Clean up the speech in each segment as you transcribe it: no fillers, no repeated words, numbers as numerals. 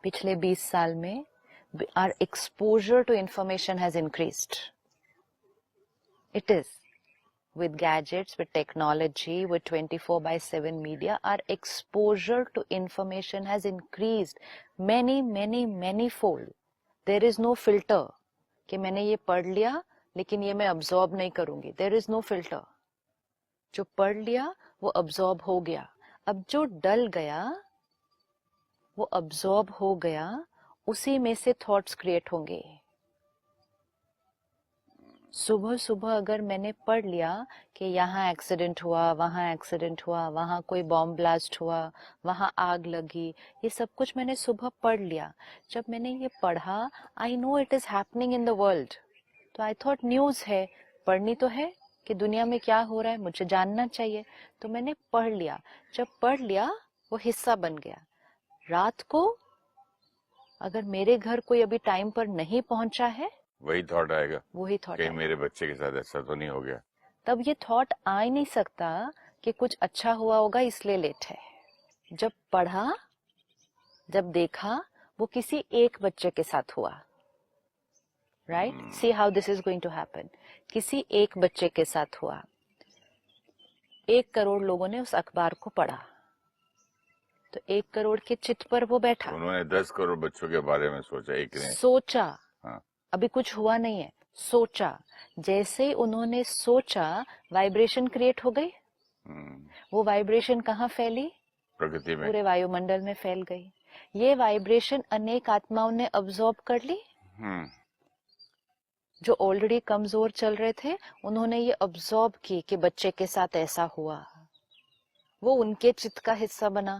पिछले 20 साल में our exposure to information has increased. It is. With gadgets, with technology, with 24/7 media, our exposure to information has increased many fold. There is no filter कि मैंने ये पढ़ लिया लेकिन ये मैं absorb नहीं करूंगी. There is no filter. जो पढ़ लिया वो absorb हो गया. अब जो डल गया वो absorb हो गया, उसी में से थॉट्स क्रिएट होंगे. सुबह सुबह अगर मैंने पढ़ लिया कि यहाँ एक्सीडेंट हुआ, वहाँ एक्सीडेंट हुआ, वहाँ कोई बॉम्ब ब्लास्ट हुआ, वहाँ आग लगी, ये सब कुछ मैंने सुबह पढ़ लिया. जब मैंने ये पढ़ा, I know it is happening in the world, तो आई थॉट न्यूज है, पढ़नी तो है कि दुनिया में क्या हो रहा है, मुझे जानना चाहिए, तो मैंने पढ़ लिया. जब पढ़ लिया वो हिस्सा बन गया. रात को अगर मेरे घर कोई अभी टाइम पर नहीं पहुंचा है, वही थॉट आएगा, वही थॉट कहीं मेरे बच्चे के साथ ऐसा तो नहीं हो गया. तब ये थॉट आ ही नहीं सकता कि कुछ अच्छा हुआ होगा इसलिए लेट है. जब पढ़ा, जब देखा, वो किसी एक बच्चे के साथ हुआ. Right, see how this is going to happen. किसी एक बच्चे के साथ हुआ. 1 करोड़ लोगों ने उस अखबार को पढ़ा, तो 1 करोड़ के चित पर वो बैठा. उन्होंने 10 करोड़ बच्चों के बारे में सोचा, एक ने सोचा. हाँ. अभी कुछ हुआ नहीं है, सोचा. जैसे उन्होंने सोचा, वाइब्रेशन क्रिएट हो गई. वो वाइब्रेशन कहाँ फैली? प्रकृति में, पूरे वायुमंडल में फैल गई. ये वाइब्रेशन अनेक आत्माओं ने अब्सॉर्ब कर ली. जो ऑलरेडी कमजोर चल रहे थे, उन्होंने ये अब्सॉर्ब की कि बच्चे के साथ ऐसा हुआ. वो उनके चित्त का हिस्सा बना,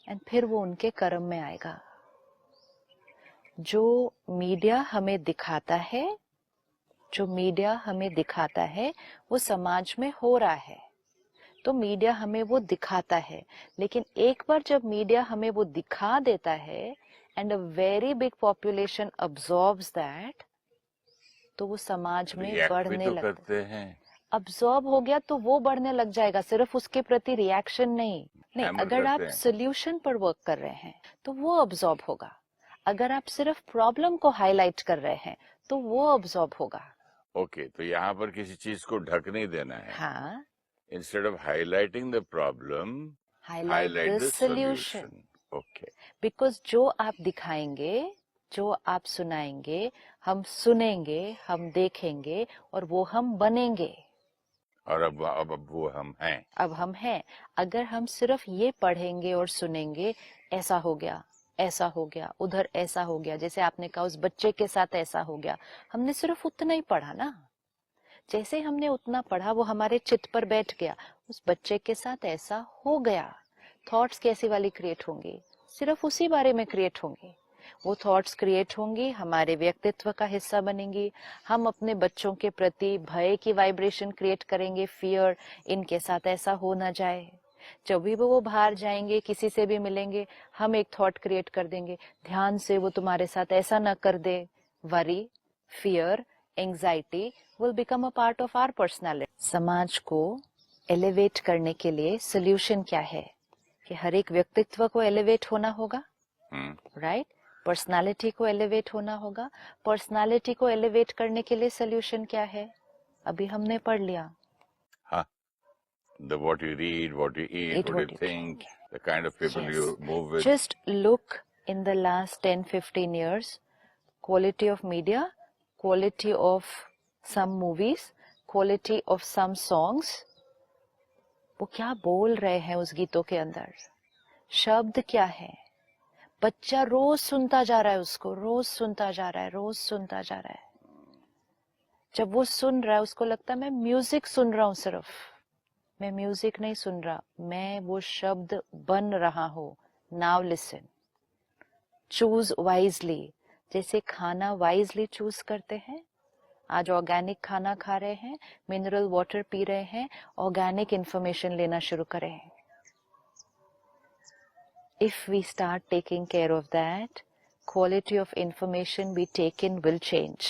एंड फिर वो उनके कर्म में आएगा. जो मीडिया हमें दिखाता है, जो मीडिया हमें दिखाता है वो समाज में हो रहा है, तो मीडिया हमें वो दिखाता है. लेकिन एक बार जब मीडिया हमें वो दिखा देता है and a very big population absorbs that, तो वो समाज में बढ़ने तो लगता है. अब्सॉर्ब हो गया तो वो बढ़ने लग जाएगा. सिर्फ उसके प्रति रिएक्शन नहीं, अगर आप सोल्यूशन पर वर्क कर रहे हैं तो वो अब्सॉर्ब होगा. अगर आप सिर्फ प्रॉब्लम को हाईलाइट कर रहे हैं तो वो अब्सॉर्ब होगा. ओके, तो यहाँ पर किसी चीज को ढक नहीं देना है. हाँ, instead of highlighting the problem, highlight the solution. Okay, because जो आप दिखाएंगे, जो आप सुनाएंगे, हम सुनेंगे, हम देखेंगे और वो हम बनेंगे. और अब वो हम हैं. अब हम हैं. अगर हम सिर्फ ये पढ़ेंगे और सुनेंगे, ऐसा हो गया, ऐसा हो गया, उधर ऐसा हो गया, जैसे आपने कहा उस बच्चे के साथ ऐसा हो गया, हमने सिर्फ उतना ही पढ़ा ना. जैसे हमने उतना पढ़ा वो हमारे चित्त पर बैठ गया. उस बच्चे के साथ ऐसा हो गया. थॉट्स कैसी वाली क्रिएट होंगी? सिर्फ उसी बारे में क्रिएट होंगी. वो थॉट्स क्रिएट होंगी, हमारे व्यक्तित्व का हिस्सा बनेंगी. हम अपने बच्चों के प्रति भय की वाइब्रेशन क्रिएट करेंगे, फियर, इनके साथ ऐसा हो ना जाए. जब भी वो बाहर जाएंगे, किसी से भी मिलेंगे, हम एक थॉट क्रिएट कर देंगे, ध्यान से वो तुम्हारे साथ ऐसा ना कर दे. Worry, fear, anxiety will become a part of our personality. समाज को एलिवेट करने के लिए सोल्यूशन क्या है? कि हर एक व्यक्तित्व को एलिवेट होना होगा, राइट? पर्सनालिटी को एलिवेट होना होगा. पर्सनालिटी को एलिवेट करने के लिए सोल्यूशन क्या है? अभी हमने पढ़ लिया. What you read, what you eat, what you think, the kind of people you move with. Just look in the last 10-15 years, quality of media, quality of some movies, quality of some songs. वो क्या बोल रहे हैं उस गीतों के अंदर? शब्द क्या है? बच्चा रोज सुनता जा रहा है उसको, रोज सुनता जा रहा है, रोज सुनता जा रहा है. जब वो सुन रहा है उसको लगता है मैं म्यूजिक सुन रहा हूँ. सिर्फ मैं म्यूजिक नहीं सुन रहा, मैं वो शब्द बन रहा हूँ. Now listen, choose wisely. जैसे खाना वाइजली चूज करते हैं. आज ऑर्गेनिक खाना खा रहे हैं, मिनरल वाटर पी रहे हैं, ऑर्गेनिक इंफॉर्मेशन लेना शुरू करें. If we start taking care of that, quality of information we take in will change.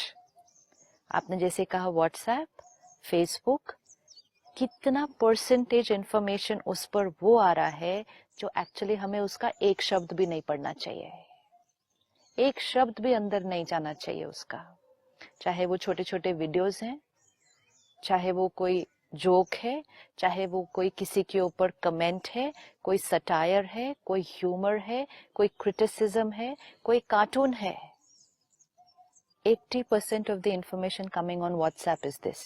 आपने जैसे कहा व्हाट्सएप, फेसबुक, कितना परसेंटेज इंफॉर्मेशन उस पर वो आ रहा है जो एक्चुअली हमें उसका एक शब्द भी नहीं पढ़ना चाहिए, एक शब्द भी अंदर नहीं जाना चाहिए उसका। चाहे वो छोटे छोटे वीडियोस हैं, चाहे वो कोई जोक है, चाहे वो कोई किसी के ऊपर कमेंट है, कोई सटायर है, कोई ह्यूमर है, कोई क्रिटिसिज्म है, कोई कार्टून है। 80% of the information coming on WhatsApp is this.